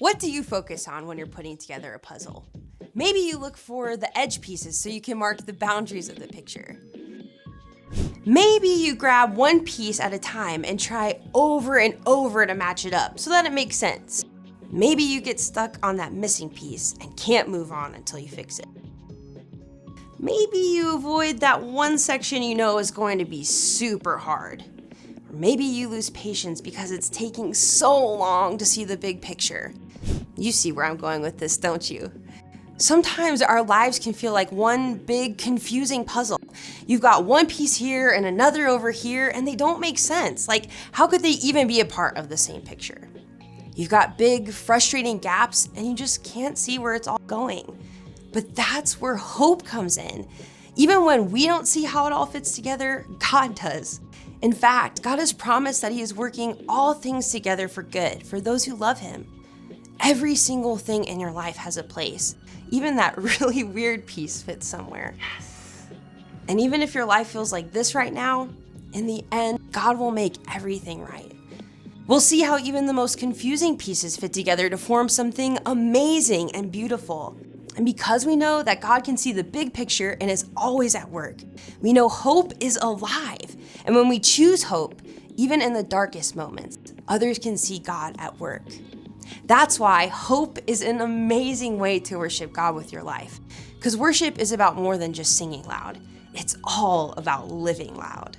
What do you focus on when you're putting together a puzzle? Maybe you look for the edge pieces so you can mark the boundaries of the picture. Maybe you grab one piece at a time and try over and over to match it up so that it makes sense. Maybe you get stuck on that missing piece and can't move on until you fix it. Maybe you avoid that one section you know is going to be super hard. Or maybe you lose patience because it's taking so long to see the big picture. You see where I'm going with this, don't you? Sometimes our lives can feel like one big confusing puzzle. You've got one piece here and another over here, and they don't make sense. Like, how could they even be a part of the same picture? You've got big, frustrating gaps, and you just can't see where it's all going. But that's where hope comes in. Even when we don't see how it all fits together, God does. In fact, God has promised that He is working all things together for good for those who love Him. Every single thing in your life has a place. Even that really weird piece fits somewhere. Yes. And even if your life feels like this right now, in the end, God will make everything right. We'll see how even the most confusing pieces fit together to form something amazing and beautiful. And because we know that God can see the big picture and is always at work, we know hope is alive. And when we choose hope, even in the darkest moments, others can see God at work. That's why hope is an amazing way to worship God with your life. Because worship is about more than just singing loud. It's all about living loud.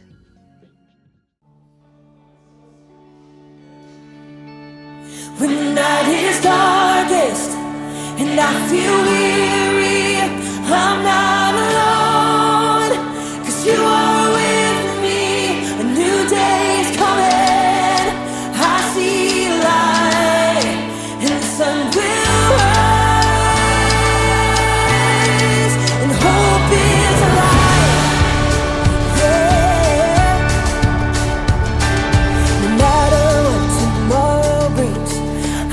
When the night is darkest and I feel weary, I'm not alone, 'cause you are with me. A new day is coming, I see light, and the sun will rise, and hope is alive, yeah. No matter what tomorrow brings,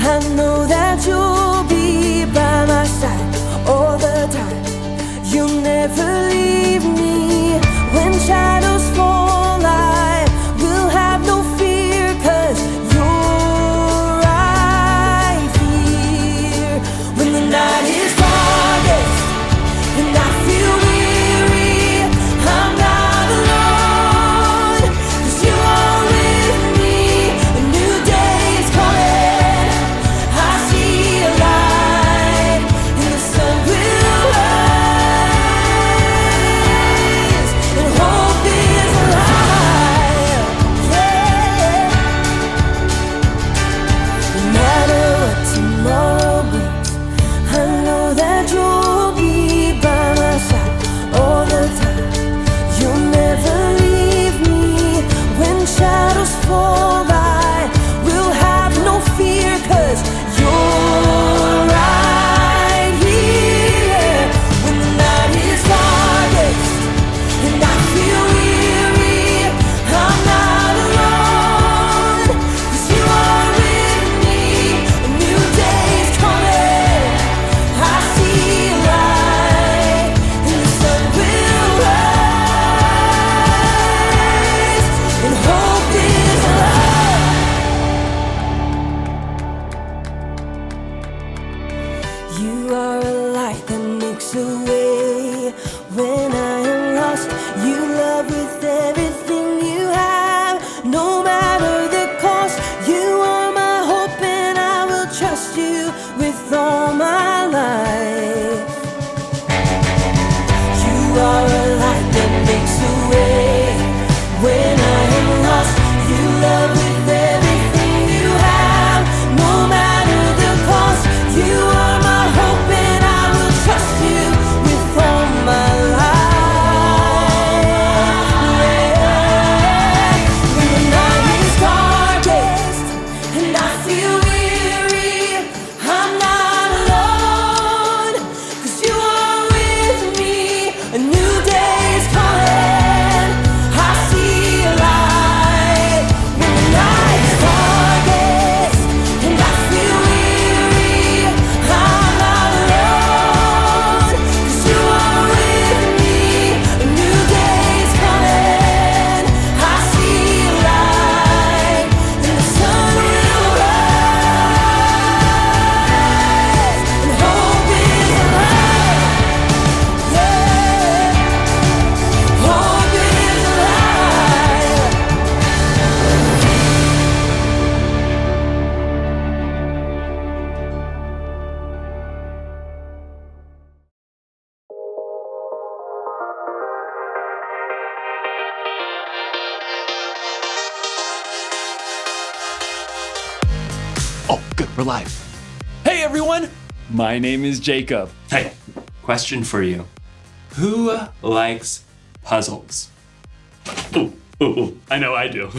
I know that you'll be by my side all the time. You'll never leave me. When shadows fall, I will have no fear, 'cause you're right here. When the night is darkest and I feel weary, I'm not alone, 'cause you are with me. A new day is coming, I see a light, and the sun will rise, and hope is alive, yeah. No matter what tomorrow brings, I know that you'll be by my side all the time. You'll never leave me. When shadows fall, I will have no fear, 'cause you're right here. When the night is darkest and I feel weary, I'm not alone, 'cause you are with me. A new day is coming, I see light, and the sun will rise, and hope is alive. You are a light that makes a way when I am lost. You love with everything you have, no matter the cost. You are my hope, and I will trust you with all my life. You are a light that makes a way when I am lost. You love with everything you have, no matter the cost. You are my hope, and I will trust you with all my life, yeah. When the night is darkest and I feel weary, I'm not alone, 'cause you are with me. A new day Oh, good, we're live. Hey everyone, my name is Jacob. Hey, question for you. Who likes puzzles? Ooh, I know I do.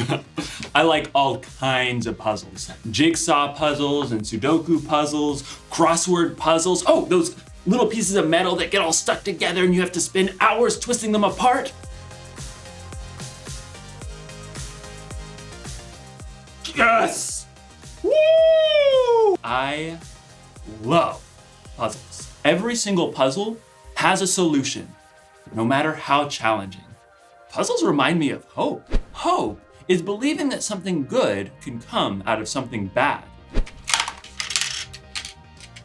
I like all kinds of puzzles. Jigsaw puzzles and Sudoku puzzles, crossword puzzles. Oh, those little pieces of metal that get all stuck together and you have to spend hours twisting them apart. Yes! Woo! I love puzzles. Every single puzzle has a solution, no matter how challenging. Puzzles remind me of hope. Hope is believing that something good can come out of something bad.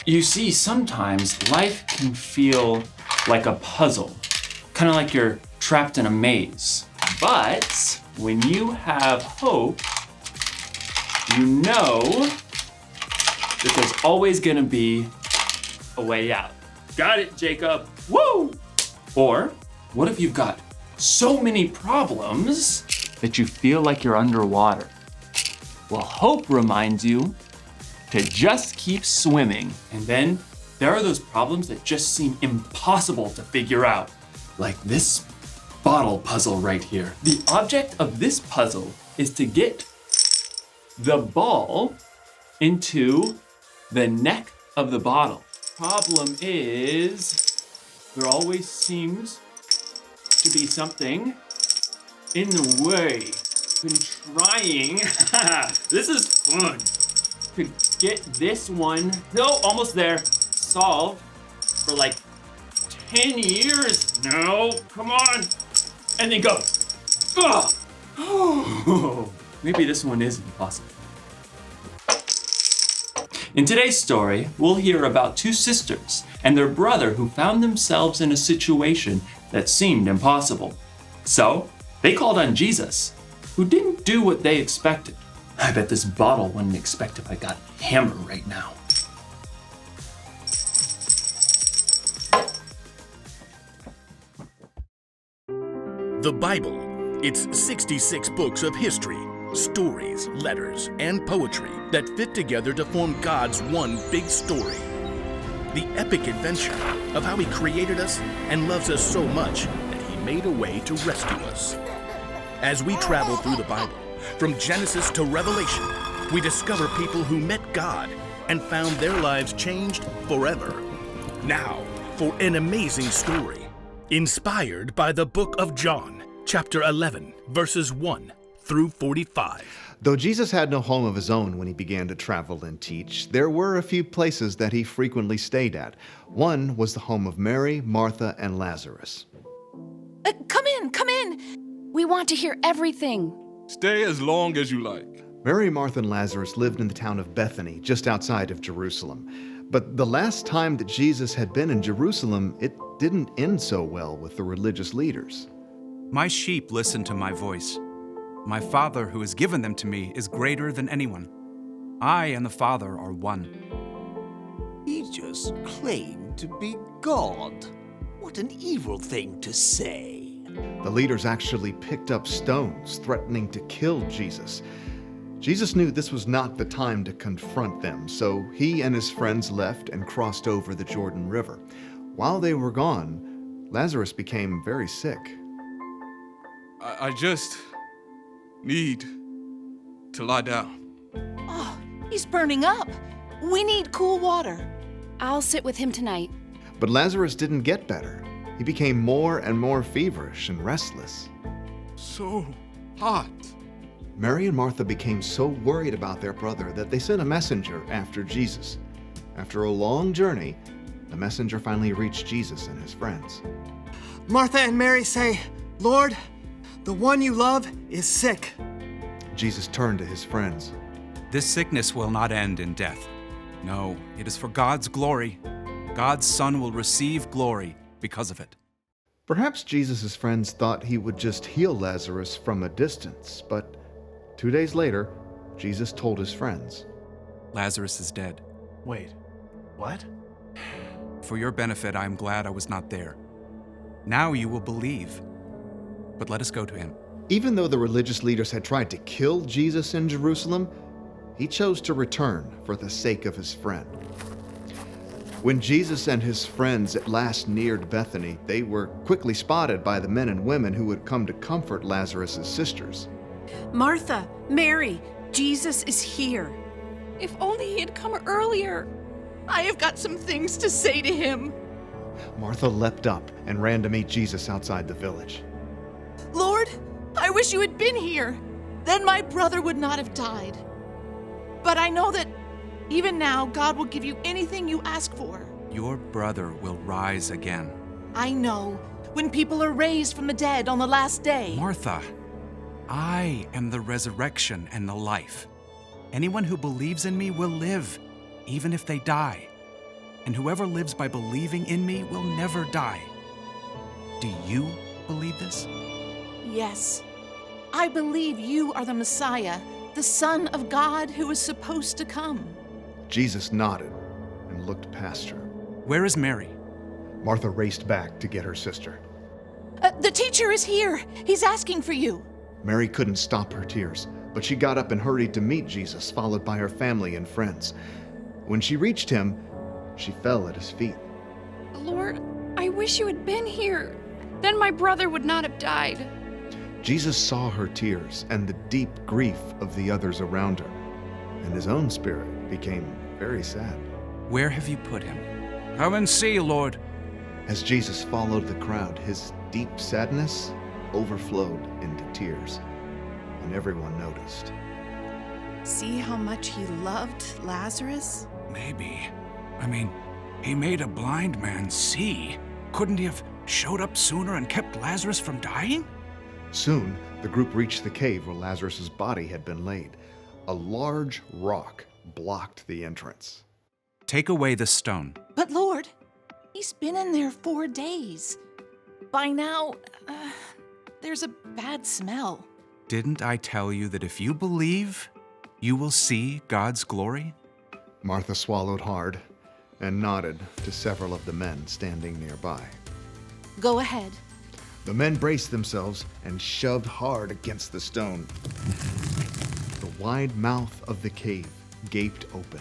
You see, sometimes life can feel like a puzzle, kind of like you're trapped in a maze. But when you have hope, you know that there's always gonna be a way out. Got it, Jacob. Woo! Or what if you've got so many problems that you feel like you're underwater? Well, hope reminds you to just keep swimming. And then there are those problems that just seem impossible to figure out, like this bottle puzzle right here. The object of this puzzle is to get the ball into the neck of the bottle. Problem is, there always seems to be something in the way. Been trying, this is fun, to get this one, no, almost there, solved for like 10 years. No, come on, and then go. Oh, maybe this one is impossible. In today's story, we'll hear about two sisters and their brother who found themselves in a situation that seemed impossible. So, they called on Jesus, who didn't do what they expected. I bet this bottle wouldn't expect if I got hammered right now. The Bible. It's 66 books of history, stories, letters, and poetry that fit together to form God's one big story. The epic adventure of how He created us and loves us so much that He made a way to rescue us. As we travel through the Bible, from Genesis to Revelation, we discover people who met God and found their lives changed forever. Now, for an amazing story, inspired by the book of John, chapter 11, verses 1 through 45. Though Jesus had no home of his own when he began to travel and teach, there were a few places that he frequently stayed at. One was the home of Mary, Martha, and Lazarus. Come in! We want to hear everything. Stay as long as you like. Mary, Martha, and Lazarus lived in the town of Bethany, just outside of Jerusalem. But the last time that Jesus had been in Jerusalem, it didn't end so well with the religious leaders. My sheep listen to my voice. My Father who has given them to me is greater than anyone. I and the Father are one. He just claimed to be God. What an evil thing to say. The leaders actually picked up stones, threatening to kill Jesus. Jesus knew this was not the time to confront them, so he and his friends left and crossed over the Jordan River. While they were gone, Lazarus became very sick. I just need to lie down. Oh, he's burning up. We need cool water. I'll sit with him tonight. But Lazarus didn't get better. He became more and more feverish and restless. So hot. Mary and Martha became so worried about their brother that they sent a messenger after Jesus. After a long journey, the messenger finally reached Jesus and his friends. Martha and Mary say, "Lord, the one you love is sick." Jesus turned to his friends. This sickness will not end in death. No, it is for God's glory. God's Son will receive glory because of it. Perhaps Jesus' friends thought he would just heal Lazarus from a distance, but 2 days later, Jesus told his friends, Lazarus is dead. Wait, what? For your benefit, I am glad I was not there. Now you will believe. But let us go to him. Even though the religious leaders had tried to kill Jesus in Jerusalem, he chose to return for the sake of his friend. When Jesus and his friends at last neared Bethany, they were quickly spotted by the men and women who had come to comfort Lazarus' sisters. Martha, Mary, Jesus is here. If only he had come earlier. I have got some things to say to him. Martha leapt up and ran to meet Jesus outside the village. Lord, I wish you had been here. Then my brother would not have died. But I know that even now, God will give you anything you ask for. Your brother will rise again. I know, when people are raised from the dead on the last day. Martha, I am the resurrection and the life. Anyone who believes in me will live, even if they die. And whoever lives by believing in me will never die. Do you believe this? Yes, I believe you are the Messiah, the Son of God who is supposed to come. Jesus nodded and looked past her. Where is Mary? Martha raced back to get her sister. The teacher is here. He's asking for you. Mary couldn't stop her tears, but she got up and hurried to meet Jesus, followed by her family and friends. When she reached him, she fell at his feet. Lord, I wish you had been here. Then my brother would not have died. Jesus saw her tears and the deep grief of the others around her, and his own spirit became very sad. Where have you put him? Come and see, Lord. As Jesus followed the crowd, his deep sadness overflowed into tears, and everyone noticed. See how much he loved Lazarus? Maybe. He made a blind man see. Couldn't he have showed up sooner and kept Lazarus from dying? Soon, the group reached the cave where Lazarus' body had been laid. A large rock blocked the entrance. Take away the stone. But Lord, he's been in there 4 days. By now, there's a bad smell. Didn't I tell you that if you believe, you will see God's glory? Martha swallowed hard and nodded to several of the men standing nearby. Go ahead. The men braced themselves and shoved hard against the stone. The wide mouth of the cave gaped open.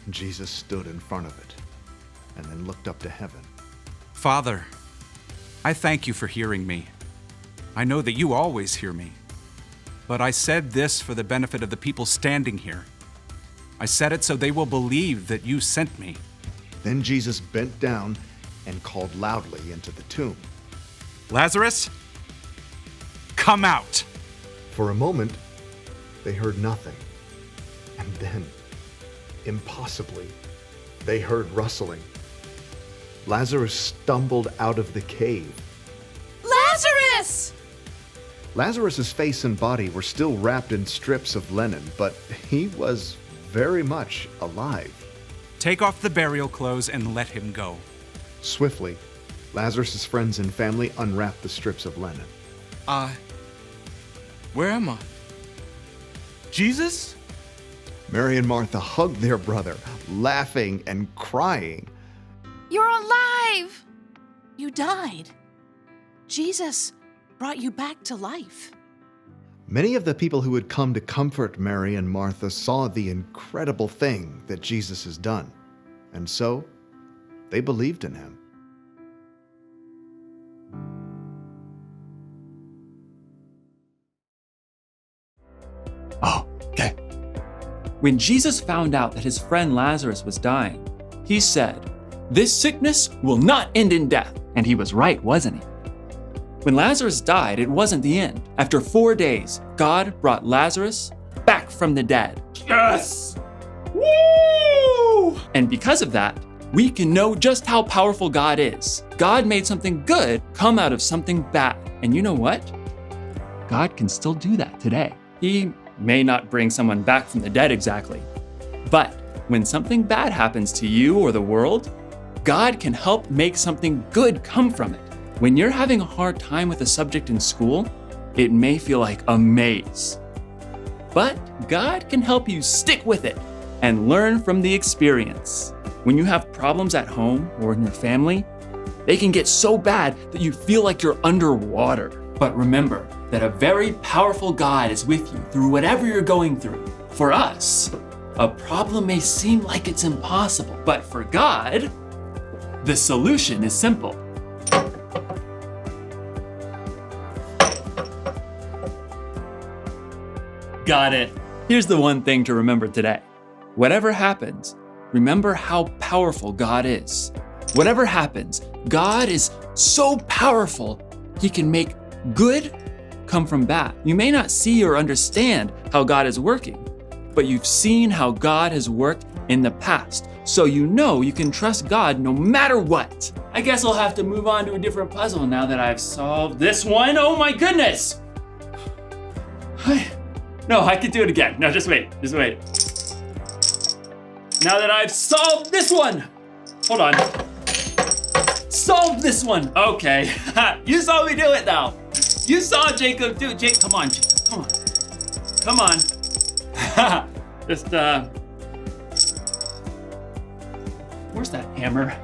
Jesus stood in front of it and then looked up to heaven. Father, I thank you for hearing me. I know that you always hear me. But I said this for the benefit of the people standing here. I said it so they will believe that you sent me. Then Jesus bent down and called loudly into the tomb. Lazarus, come out. For a moment, they heard nothing. And then, impossibly, they heard rustling. Lazarus stumbled out of the cave. Lazarus! Lazarus' face and body were still wrapped in strips of linen, but he was very much alive. Take off the burial clothes and let him go. Swiftly, Lazarus' friends and family unwrapped the strips of linen. Where am I? Jesus? Mary and Martha hugged their brother, laughing and crying. You're alive! You died. Jesus brought you back to life. Many of the people who had come to comfort Mary and Martha saw the incredible thing that Jesus has done, and so they believed in him. Oh, okay. When Jesus found out that his friend Lazarus was dying, he said, "This sickness will not end in death." And he was right, wasn't he? When Lazarus died, it wasn't the end. After 4 days, God brought Lazarus back from the dead. Yes! Woo! And because of that, we can know just how powerful God is. God made something good come out of something bad. And you know what? God can still do that today. He may not bring someone back from the dead exactly, but when something bad happens to you or the world, God can help make something good come from it. When you're having a hard time with a subject in school, it may feel like a maze. But God can help you stick with it and learn from the experience. When you have problems at home or in your family, They can get so bad that you feel like you're underwater. But remember that a very powerful God is with you through whatever you're going through. For us, a problem may seem like it's impossible, but for God, the solution is simple. Got it. Here's the one thing to remember today. Whatever happens, remember how powerful God is. Whatever happens, God is so powerful, He can make good come from bad. You may not see or understand how God is working, but you've seen how God has worked in the past. So you know you can trust God no matter what. I guess I'll have to move on to a different puzzle now that I've solved this one. Oh my goodness! No, I can do it again. No, just wait. Now that I've solved this one. Hold on. Solved this one. Okay. You saw me do it now. You saw Jacob do it. Jake, come on, Jacob. Come on. Just, where's that hammer?